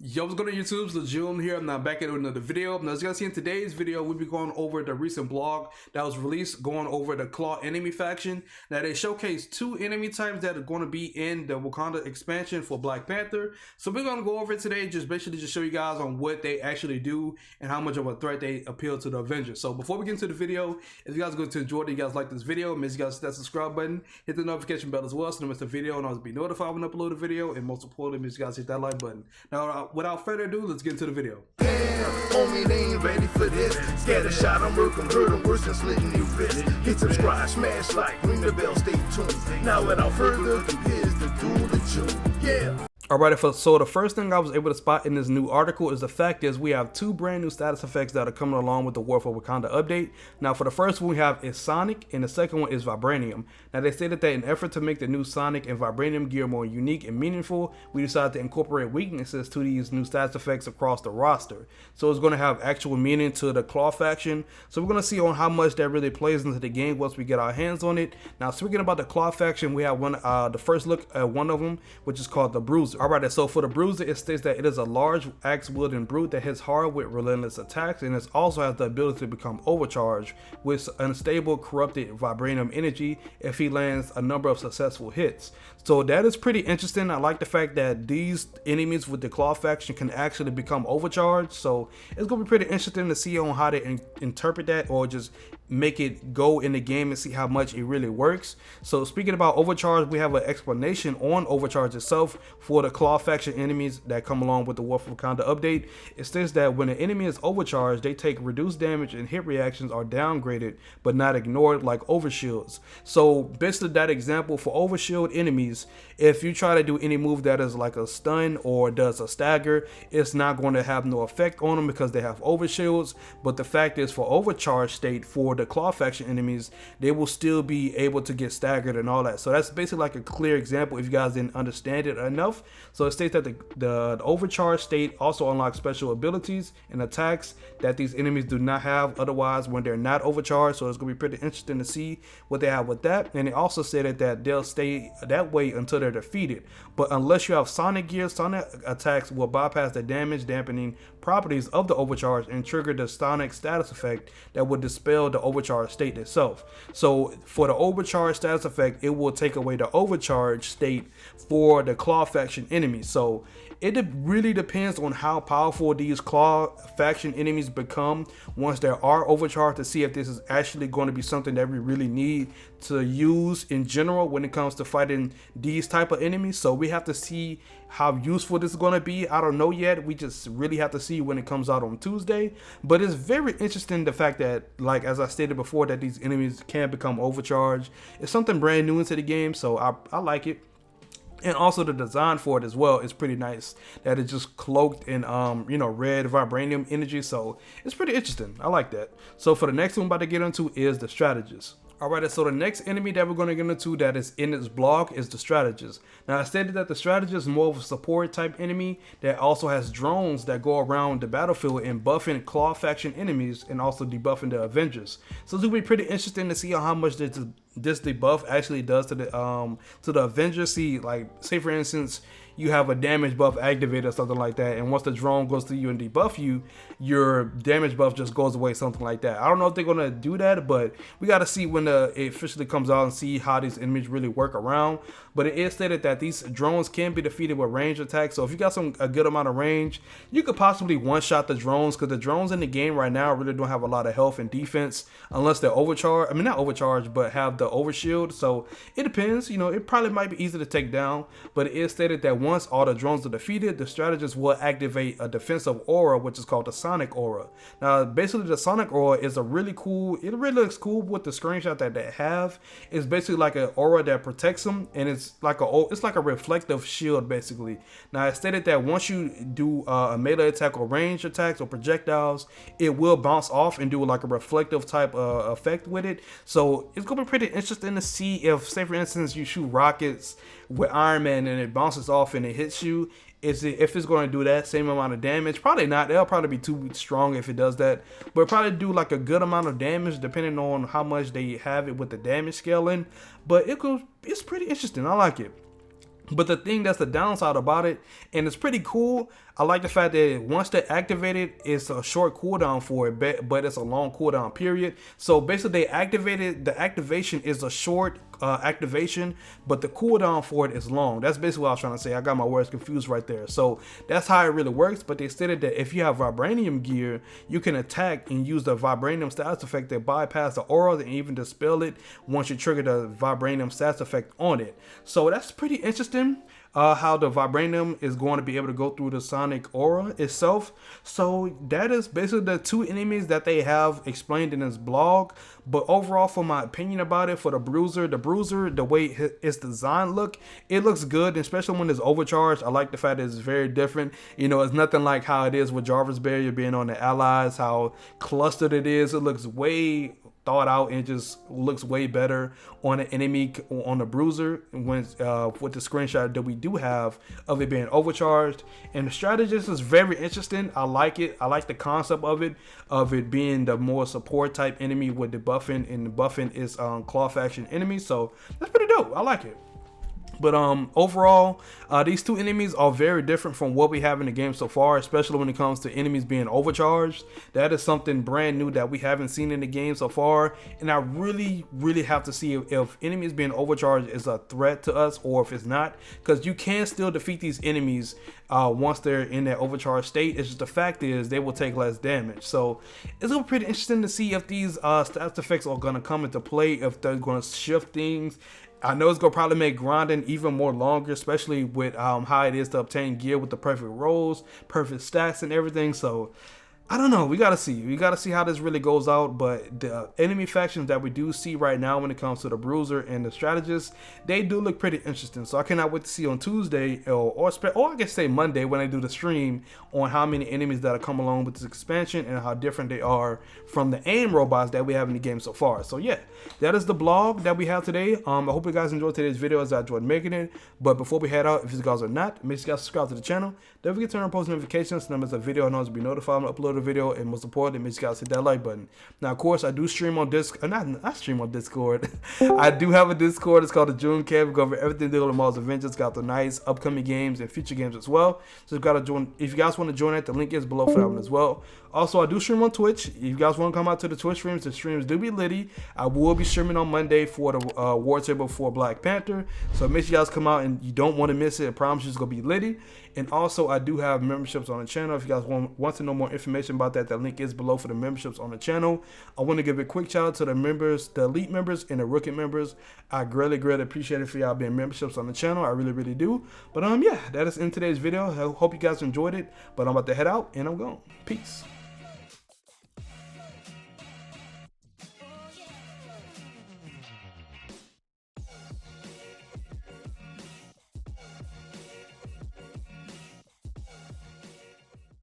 Yo, what's going on YouTube? It's Legion here. I'm now back at another video. Now, as you guys see in today's video, we'll be going over the recent blog that was released going over the Klaw enemy faction. Now, they showcase two enemy types that are going to be in the Wakanda expansion for Black Panther. So we're going to go over it today, just basically just show you guys on what they actually do and how much of a threat they appeal to the Avengers. So before we get into the video, if you guys are going to enjoy it, you guys like this video, make sure you guys hit that subscribe button, hit the notification bell as well so you don't miss the video and always be notified when I upload a video. And most importantly, make sure you guys hit that like button. Now, without further ado, let's get into the video. Damn, homie, they ain't ready for this. Scatter shot, I'm working, hurt them worse than slitting your wrist. Hit subscribe, smash like, ring the bell, stay tuned. Now without further ado, here's the duel of June. Yeah. Alright, so the first thing I was able to spot in this new article is the fact is we have two brand new status effects that are coming along with the War for Wakanda update. Now for the first one we have is Sonic and the second one is Vibranium. Now they stated that in an effort to make the new Sonic and Vibranium gear more unique and meaningful, we decided to incorporate weaknesses to these new status effects across the roster. So it's going to have actual meaning to the Klaw faction. So we're going to see on how much that really plays into the game once we get our hands on it. Now speaking about the Klaw faction, we have the first look at one of them, which is called the Bruiser. Alright, so for the Bruiser, it states that it is a large axe-wielding brute that hits hard with relentless attacks, and it also has the ability to become overcharged with unstable, corrupted vibranium energy if he lands a number of successful hits. So that is pretty interesting. I like the fact that these enemies with the Klaw faction can actually become overcharged. So it's going to be pretty interesting to see on how they interpret that, or just make it go in the game and see how much it really works. So speaking about overcharge, we have an explanation on overcharge itself for the Klaw faction enemies that come along with the War for Wakanda update. It states that when an enemy is overcharged, they take reduced damage and hit reactions are downgraded but not ignored like overshields. So basically that example for overshield enemies, if you try to do any move that is like a stun or does a stagger, it's not going to have no effect on them because they have overshields. But the fact is, for overcharge state for the Klaw faction enemies, they will still be able to get staggered and all that. So that's basically like a clear example if you guys didn't understand it enough. So it states that the overcharge state also unlocks special abilities and attacks that these enemies do not have otherwise when they're not overcharged. So it's going to be pretty interesting to see what they have with that. And it also stated that they'll stay that way until they're defeated. But unless you have Sonic gear, Sonic attacks will bypass the damage dampening properties of the overcharge and trigger the Sonic status effect that would dispel the overcharge state itself. So for the overcharge status effect, it will take away the overcharge state for the Klaw faction enemies. So it really depends on how powerful these Klaw faction enemies become once they are overcharged, to see if this is actually going to be something that we really need to use in general when it comes to fighting these type of enemies. So we have to see how useful this is going to be. I don't know yet. We just really have to see when it comes out on Tuesday. But it's very interesting the fact that, like as I stated before, that these enemies can become overcharged. It's something brand new into the game, so I like it. And also the design for it as well is pretty nice, that it's just cloaked in red vibranium energy. So it's pretty interesting. I like that. So for the next one I'm about to get into is the Strategist. Alright, so the next enemy that we're going to get into that is in this blog is the Strategist. Now I stated that the Strategist is more of a support type enemy that also has drones that go around the battlefield and buffing Klaw faction enemies and also debuffing the Avengers. So it's going to be pretty interesting to see how much this debuff actually does to the Avengers. See, like, say for instance, you have a damage buff activated or something like that, and once the drone goes to you and debuff you, your damage buff just goes away, something like that. I don't know if they're gonna do that, but we gotta see when it officially comes out and see how these enemies really work around. But it is stated that these drones can be defeated with range attacks. So if you got a good amount of range, you could possibly one-shot the drones, because the drones in the game right now really don't have a lot of health and defense unless they're overcharged. I mean, not overcharged, but have the overshield. So it depends. It probably might be easy to take down, but it is stated that once all the drones are defeated, the Strategist will activate a defensive aura, which is called the Sonic aura. Now basically the Sonic aura is it really looks cool with the screenshot that they have. It's basically like an aura that protects them, and it's like a reflective shield basically. Now it stated that once you do a melee attack or range attacks or projectiles, it will bounce off and do like a reflective type effect with it. So it's gonna be pretty interesting to see if, say for instance, you shoot rockets with Iron Man and it bounces off and it hits you, if it's going to do that same amount of damage. Probably not. They'll probably be too strong if it does that, but probably do like a good amount of damage depending on how much they have it with the damage scaling. But it's pretty interesting. I like it. But the thing that's the downside about it, and it's pretty cool, I like the fact that once they activate it, it's a short cooldown for it, but it's a long cooldown period. So basically, they activated, the activation is a short activation, but the cooldown for it is long. That's basically what I was trying to say. I got my words confused right there. So that's how it really works. But they stated that if you have vibranium gear, you can attack and use the vibranium status effect that bypass the aura and even dispel it once you trigger the vibranium status effect on it. So that's pretty interesting. How the vibranium is going to be able to go through the sonic aura itself. So that is basically the two enemies that they have explained in this blog. But overall, for my opinion about it, for the Bruiser, the way its design look, it looks good, especially when it's overcharged. I like the fact that it's very different. You know, it's nothing like how it is with Jarvis Barrier being on the allies, how clustered it is. It looks way thought out and just looks way better on an enemy, on the Bruiser, when with the screenshot that we do have of it being overcharged. And the Strategist is very interesting. I like it. I like the concept of it being the more support type enemy with the buffing, and the buffing is Klaw faction enemy. So that's pretty dope. I like it. But overall, these two enemies are very different from what we have in the game so far, especially when it comes to enemies being overcharged. That is something brand new that we haven't seen in the game so far, and I really have to see if enemies being overcharged is a threat to us or if it's not, because you can still defeat these enemies once they're in that overcharged state. It's just the fact is they will take less damage. So it's gonna be pretty interesting to see if these stats effects are gonna come into play, if they're gonna shift things. I know it's gonna probably make grinding even more longer, especially with how it is to obtain gear with the perfect rolls, perfect stats, and everything. So I don't know. We gotta see. We gotta see how this really goes out. But the enemy factions that we do see right now, when it comes to the Bruiser and the Strategist, they do look pretty interesting. So I cannot wait to see on Tuesday or I guess say Monday when I do the stream on how many enemies that come along with this expansion and how different they are from the AIM robots that we have in the game so far. So yeah, that is the blog that we have today. I hope you guys enjoyed today's video as I enjoyed making it. But before we head out, if you guys are not, make sure you guys subscribe to the channel. Don't forget to turn on post notifications so that a video knows to be notified when I upload a video, and most importantly, make sure you guys hit that like button. Now, of course, I do stream on Discord. Not stream on Discord. I do have a Discord. It's called the June Cave. We go over everything dealing with Marvel's Avengers. Got the nice upcoming games and future games as well. So you gotta join. If you guys want to join it, the link is below for that one as well. Also, I do stream on Twitch. If you guys want to come out to the Twitch streams, the streams do be litty. I will be streaming on Monday for the War Table for Black Panther. So make sure you guys come out, and you don't want to miss it. I promise you it's gonna be litty. And also, I do have memberships on the channel. If you guys want to know more information about that, the link is below for the memberships on the channel. I want to give a quick shout out to the members, the elite members and the rookie members. I greatly appreciate it for y'all being memberships on the channel. I really do. But yeah, that is in today's video. I hope you guys enjoyed it. But I'm about to head out and I'm gone. Peace.